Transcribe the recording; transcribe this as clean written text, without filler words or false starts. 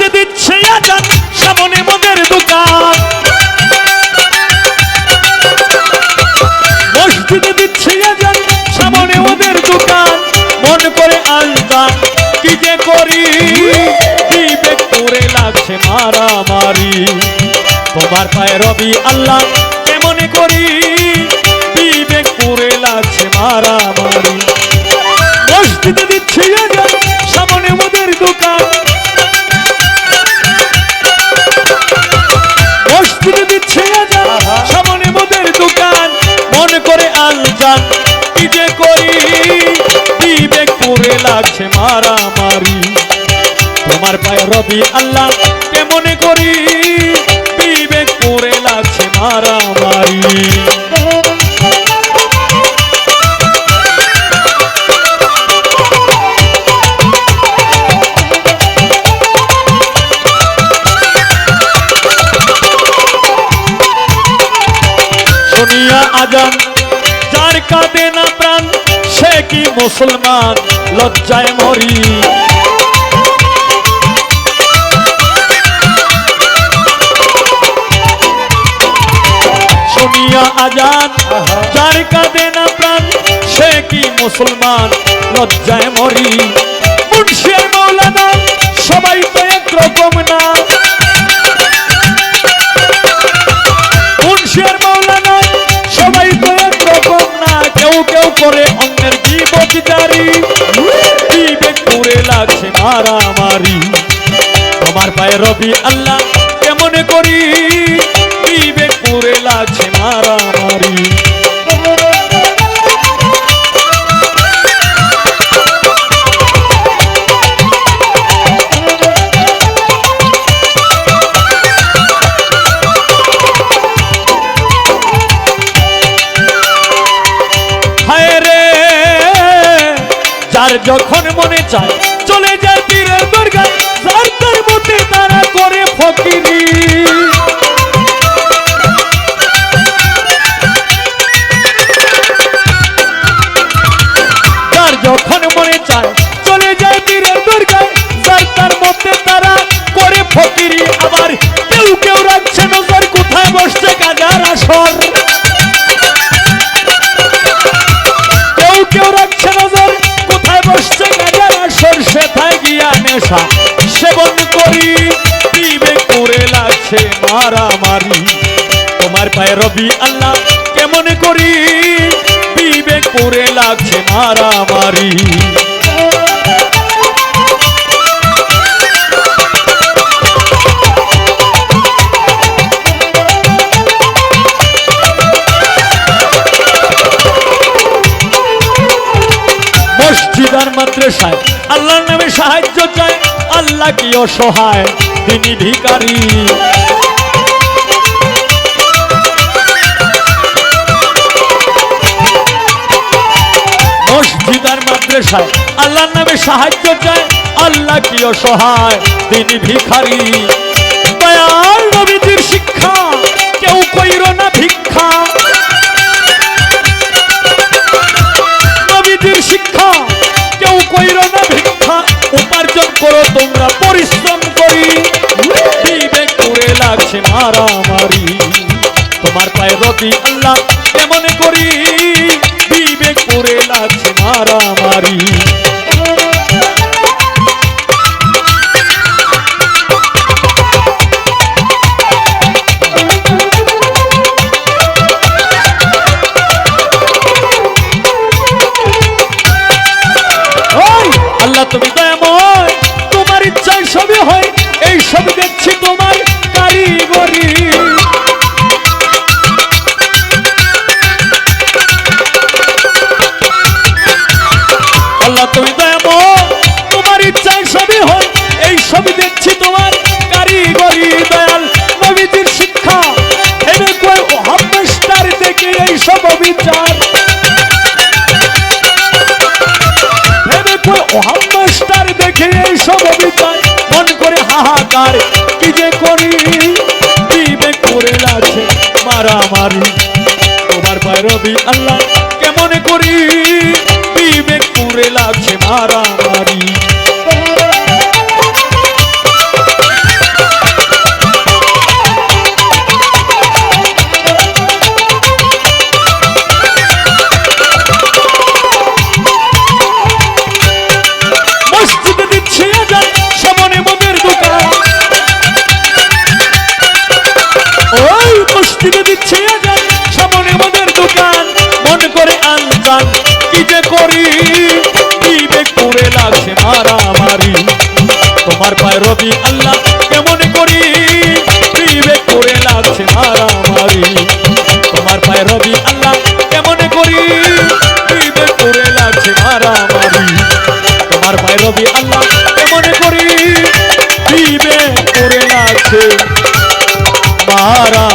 মসজিদে দিচ্ছে আজান, সামনে মদের দোকান। মসজিদে দিচ্ছে আজান, সামনে মদের দোকান। মন করে আজান কি যে করি, বিবেক করে লাগছে মারামারি। তোমার পায়ে রবি আল্লাহ কেমন করি, বিবেক করে লাগছে মারামারি। মসজিদে দিচ্ছে আজান, সামনে মদের দোকান। মসজিদে দিচ্ছে আজান, সামনে মদের দোকান। মন করে আজান কি যে করি, বিবেক করে লাগছে মারামারি। তোমার পায়ে রবি আল্লাহ কেমন করি, বিবেক করে লাগছে মারামারি। শুনিয়া আজান যার কাঁদে না প্রাণ, সে কি মুসলমান লজ্জায় মরি। শুনিয়া আজান যার কাঁদে না প্রাণ, সে কি মুসলমান লজ্জায় মরি। মুন্সি আর মৌলানা সবাই তো একরকম না, মুন্সি আর মৌলানা সবাই তো একরকম না। কেউ কেউ করে অন্যের জীবনদারি, বিবেক করে লাগছে মারামারি। তোমার পায়ে রবি আল্লাহ কেমন করি, বিবেক করে লাগছে মারামারি। হায় রে, যার যখন মনে চায় চলে যায় পীরের দরগায়, যার তার মতে তারা করে ফকিরি। যার যখন মনে চায় চলে যায় পীরের দরগায়, যার তার মতে তারা করে ফকিরি। আবার কেউ কেউ রাখছে নজর কোথায় বসছে গাজার আসর, কেউ কেউ রাখছে নজর কোথায় বসছে গাজার আসর। সেথায় গিয়া নেশা সেবন করি, বিবেক করে লাগছে মারামারি। তোমার পায়ে রবি আল্লাহ কেমন করি, বিবেক করে লাগছে মারামারি। মসজিদ আর মাদ্রাসায় আল্লাহর নামে সাহায্য চায়, আল্লাহ কি অসহায় তিনি ভিখারি। মসজিদ আর মাদ্রাসায় আল্লাহর নামে সাহায্য চায়, আল্লাহ কি অসহায় তিনি ভিখারি। দয়াল নবীজির শিক্ষা কেউ কইর না ভিক্ষা, নবীজির শিক্ষা কেউ কইর না ভিক্ষা। উপার্জন করো তোমরা পরিশ্রম করি, বিবেক করে লাগছে মারামারি। তোমার পায়ে রবি আল্লাহ কেমন করি, বিবেক করে লাগছে মারামারি। আল্লাহ তুমি দয়াময়, তোমার ইচ্ছায় সবই হয়, এই সব দেখছি তোমার কারিগরি। আল্লাহ তুমি দয়াময়, তোমার ইচ্ছায় সবই হয়, এই সব দেখছি তোমার কারিগরি। দয়াল নবীজির শিক্ষা ভেবে কয় ও হাফেস্টার দেখে এই সব বিচার, ভেবে কয় ও হাফেস্টার দেখে এই সব বিচার। মন করে হাহাকার কি যে করি, বিবেক করে লাগছে মারামারি। তোমার পায়ে রবি আল্লাহ কেমন করি, বিবেক করে লাগছে মারামারি। মারামারি তোমার পায়ে রবি আল্লাহ মনে করি বিবেক করে লাগছে মারা